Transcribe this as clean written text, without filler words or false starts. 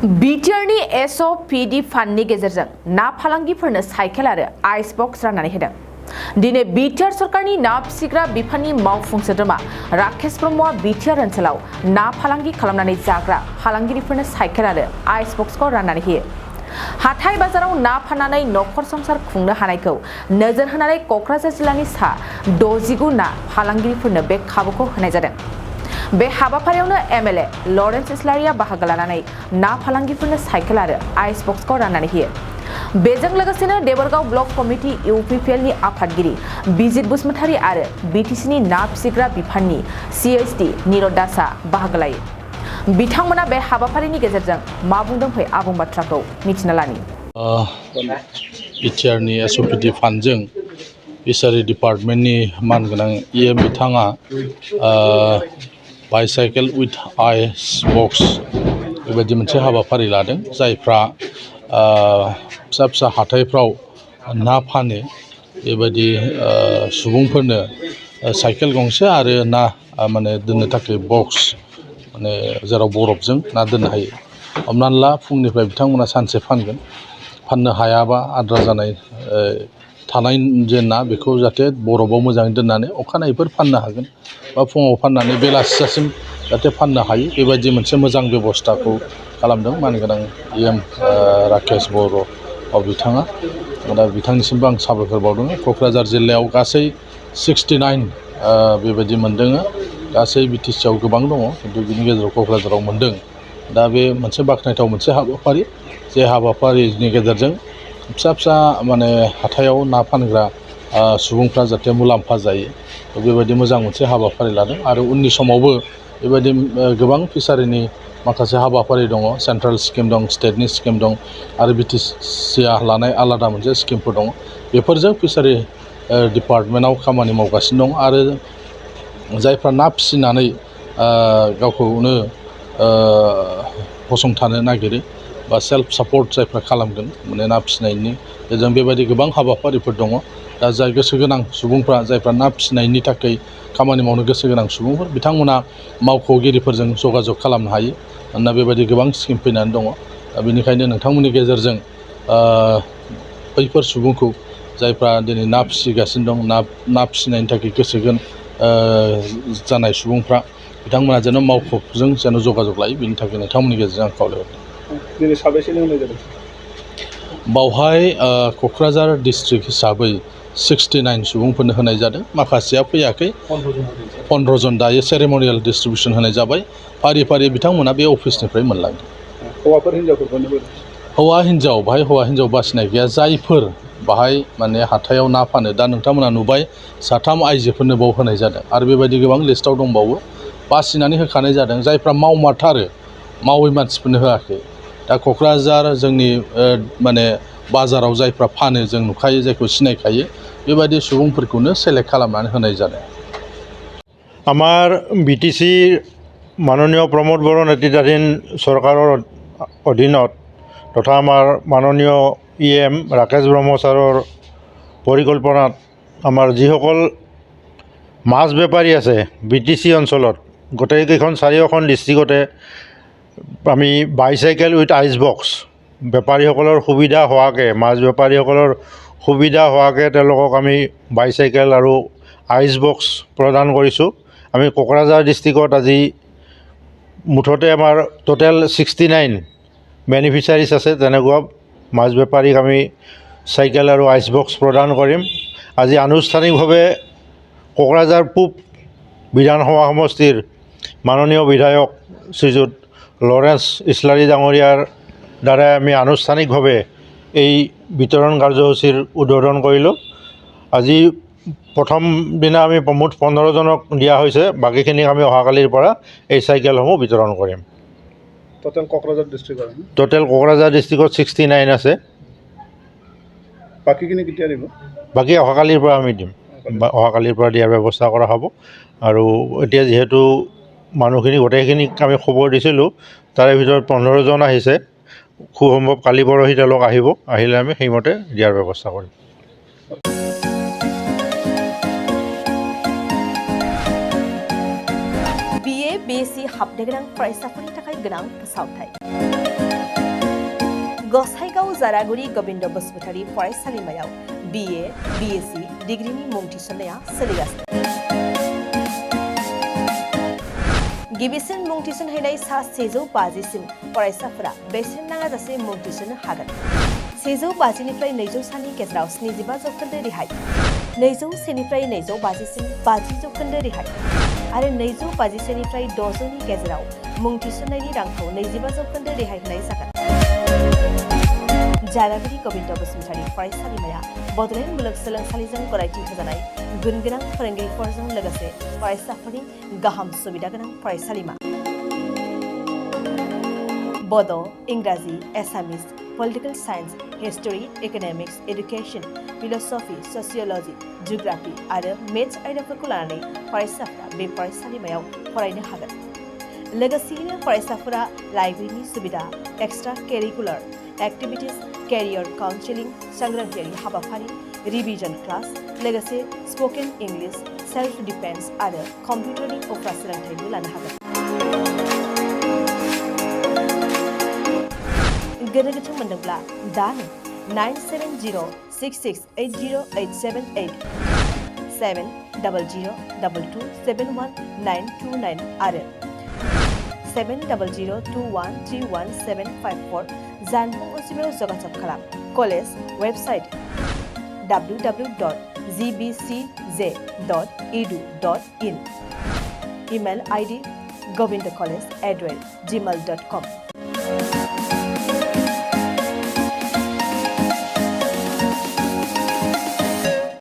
बिटिआरनि एसपीडी फान्डनि गेजेरजों ना फालांगिफोरनो साइकेल आरो आइस बक्स राननानै होदों। दिनै बिटिआर सरकारनि ना फिसिग्रा बिफाननि मावफुं सोद्रोमा राकेश ब्रह्मआ बिटिआर ओनसोलाव ना फालांगि खालामनानै जाग्रा फालांगिरिफोरनो साइकेल आरो आइस बक्सखौ राननानै होयो। हाथाय बाजाराव ना फाननानै नखर संसार खुंनो हानायखौ नोजोर होनानै कक्राझार जिल्लानि सा 69 ना फालांगिरिफोरनो बे खाबुखौ होनाय जादों। बे हाबाफारियावनो एमएलए लरेन्स इस्लारिया बाहागो लानानै ना फालांगिफोरनो साइकेल आरो आइस बक्सखौ राननानै होयो। बेजों लोगोसेनो देबरगाव ब्लक कमिटि इउपिपिएलनि आफादगिरि बिजित बसुमतारी आरो बिटिसिनि ना फिसिग्रा बिफाननि सिएसडि नीरद दासआ बाहागो लायो। बिथांमोना बे हाबाफारिनि गेजेरजों मा बुंदों फै आबुं बाथ्राखौ मिथिना लानि। बिटिआरनि एसपीडी फान्डजों फिसारि डिपार्टमेन्टनि मानगोनां इएम बिथाङा बाइसाइकेल उइथ आइस बक्स बेबायदि मोनसे हाबाफारि लादों। जायफ्रा फिसा फिसा हाथायफ्राव ना फानो बेबायदि सुबुंफोरनो साइकेल गंसे आरो ना माने दोननो थाखाय बक्स माने जेराव बरफजों ना दोननो हायो। हमनानै ला फुंनिफ्राय बिथांमोना सानसे फाननो हायाबा आद्रा जानाय थानाय जे ना बेखौ जाहाथे बरफाव मोजाङै दोननानै अखानायैफोर फाननो हागोन बा फुङाव फाननानै बेलासिसिम जाहाथे फाननो हायो बेबायदि मोनसे मोजां बेबस्थाखौ खालामदों मानगोनां इएम राकेश बर' बिथाङा। दा बिथांनिसिमबो आं साबायखर बावदों। क'क्राझार जिल्लायाव गासै 69 बेबायदि मोनदों। गासै बिटिसिआव गोबां दङ खिन्थु बिनि गेजेराव क'क्राझाराव मोनदों। दा बे मोनसे बाख्नायथाव मोनसे हाबाफारि, जे हाबाफारिनि गेजेरजों फिसा फिसा माने हाथायाव ना फानग्रा सुबुंफ्रा जाहाथे मुलाम्फा जायो बेबायदि मोजां मोनसे हाबाफारि लादों। आरो उननि समावबो बेबायदि गोबां फिसारिनि माखासे हाबाफारि दङ। सेन्ट्रेल स्किम दं, स्टेटनि स्किम दं आरो बिटिसिआ लानाय आलादा मोनसे स्किमफोर दङ। बेफोरजों फिसारि डिपार्टमेन्टआव खामानि मावगासिनो दं। आरो जायफ्रा ना फिसिनानै गावखौनो फसंथानो नागिरो बा सेल्फ सापर्ट जायफ्रा खालामदों माने ना फिसिनायनि गेजेरजों बेबायदि गोबां हाबाफारिफोर दङ। दा जाय गोसो गोनां सुबुंफ्रा जायफ्रा ना फिसिनायनि थाखाय खामानि मावनो गोसो गोनां सुबुंफोर बिथांमोना मावख'गिरिफोरजों जगाजग खालामनो हायो। मानोना बेबायदि गोबां स्किम फैनानै दङ। दा बेनिखायनो नोंथांमोननि गेजेरजों बैफोर सुबुंखौ जायफ्रा दिनै ना फिसिगासिनो दं, ना फिसिनायनि थाखाय गोसो जानाय सुबुंफ्रा बिथांमोना जेन मावख'जों जेन जगाजग लायो बेनि थाखाय नोंथांमोननि गेजेरजों आं खावलायहरदों। दिनै साबेसे होनाय जादों? बावहाय क'क्राझार डिस्ट्रिक्ट हिसाबै 69 सुबुंफोरनो होनाय जादों। माखासेया फैयाखै, 15 जन दायो सेरेमनियेल डिस्ट्रिबिउसन होनाय जाबाय। फारि फारि बिथांमोना बे अफिसनिफ्राय मोनलांदों। हौवाफोर हिन्जावफोरखौ हौवा हिन्जाव बाहाय हौवा हिन्जाव बासिनाय गैया। जायफोर बाहाय माने हाथायाव ना फानो, दा नोंथांमोना नुबाय 3 आइजोफोरनो बाव होनाय जादों आरो बेबायदि गोबां लिस्टआव दंबावो बासिनानै होखानाय जादों। जायफ्रा मावमारथारो मावै मानसिफोरनो होआखै। दा क'क्राझार जोंनि माने बाजाराव जायफ्रा फानो जों नुखायो, जायखौ सिनायखायो बेबायदि सुबुंफोरखौनो सेलेक्ट खालामनानै होनाय जादों। আমাৰ বিটিচিৰ মাননীয় প্ৰমোদ বড়ো নেতৃত্বাধীন চৰকাৰৰ অধীনত তথা আমাৰ মাননীয় ইএম ৰাকেশ ব্ৰহ্ম ছাৰৰ পৰিকল্পনাত আমাৰ যিসকল মাছ বেপাৰী আছে বিটিচি অঞ্চলত গোটেইকেইখন 4খন ডিষ্ট্ৰিক্টতে আমি বাইচাইকেল উইথ আইচ বক্স বেপাৰীসকলৰ সুবিধা হোৱাকৈ, মাছ বেপাৰীসকলৰ সুবিধা হোৱাকৈ তেওঁলোকক আমি বাইচাইকেল আৰু আইচ বক্স প্ৰদান কৰিছোঁ। আমি কোকৰাঝাৰ ডিষ্ট্ৰিক্টত আজি মুঠতে আমাৰ টোটেল 69 বেনিফিচিয়াৰিজ আছে। তেনেকুৱা মাছ বেপাৰীক আমি চাইকেল আৰু আইচ বক্স প্ৰদান কৰিম। আজি আনুষ্ঠানিকভাৱে কোকৰাঝাৰ পূব বিধানসভা সমষ্টিৰ মাননীয় বিধায়ক শ্ৰীযুত লৰেন্স ইছলাৰী ডাঙৰীয়াৰ দ্বাৰাই আমি আনুষ্ঠানিকভাৱে এই বিতৰণ কাৰ্যসূচীৰ উদ্বোধন কৰিলোঁ। আজি প্ৰথম দিনা আমি মুঠ 15 জনক দিয়া হৈছে, বাকীখিনিক আমি অহাকালিৰ পৰা এই চাইকেলসমূহ বিতৰণ কৰিম। টোটেল কোকৰাঝাৰ ডিষ্ট্ৰিক্টৰ টোটেল কোকৰাঝাৰ ডিষ্ট্ৰিক্টত 69 আছে। বাকীখিনি কেতিয়া দিব? বাকী অহাকালিৰ পৰা আমি দিম, অহাকালিৰ পৰা দিয়াৰ ব্যৱস্থা কৰা হ'ব। আৰু এতিয়া যিহেতু মানুহখিনি গোটেইখিনিক আমি খবৰ দিছিলোঁ, তাৰে ভিতৰত 15 জন আহিছে। খুব সম্ভৱ কালি পৰহি তেওঁলোক আহিব, আহিলে আমি সেইমতে দিয়াৰ ব্যৱস্থা কৰিম। BA BSc हाबनो गोनां फरायसाफोरनि थाखाय गोनां फोसावथाय। गसाइगाव जारागुरि गोविंद बसुमतारी फरायसालिमायाव BA, BSc डिग्रीनि मुं थिसननाया सोलिगासिनो। गिबिसिन मुं थिसनहैनाय सा 150सिम फरायसाफोरा बेसेन नाङाजासे मुं थिसननो हागोन। 150 निफ्राय 200 सानि गेजेराव 75% रेहाय, 201 निफ्राय 250 सिम 50% रेहाय आरो 250 निफ्राय 600 नि गेजेराव मुं थिसननायनि रांखौ 25% रेहाय होनाय जागोन। जारागुरि गोविंद बसुमतारी फरायसालिमाया बड'लेण्ड मुलुगसोलोंसालिजों गनायथि होजानाय गुनगोनां फोरोंगिरिफोरजों लोगोसे फरायसाफोरनि गाहाम सुबिदा गोनां फरायसालिमा। बड', इंराजि, Assamese, political science, history, economics, education, philosophy, sociology, geography आरो मेथ्स आयदाफोरखौ लानानै फरायसाफोरा बे फरायसालिमायाव फरायनो हागोन। लोगोसेयैनो फरायसाफोरा लाइब्रेरिनि सुबिदा, extra curricular activities, career counselling, सांग्रांथियारि हाबाफारि, रिविजन क्लास, लोगोसे स्पोकन इंग्लिश, सेल्फ डिफेन्स आरो कम्पिउटारनि उफ्रा सोलोंथायबो लानो हागोन। गोनो गोथो मोनदोंब्ला दानो 9706680878 70022271929 आरो 7002131754 जानबुं अनजिमायाव जगाजग खालाम। College website www.gbcj.edu.in, email ID govindcollege@gmail.com।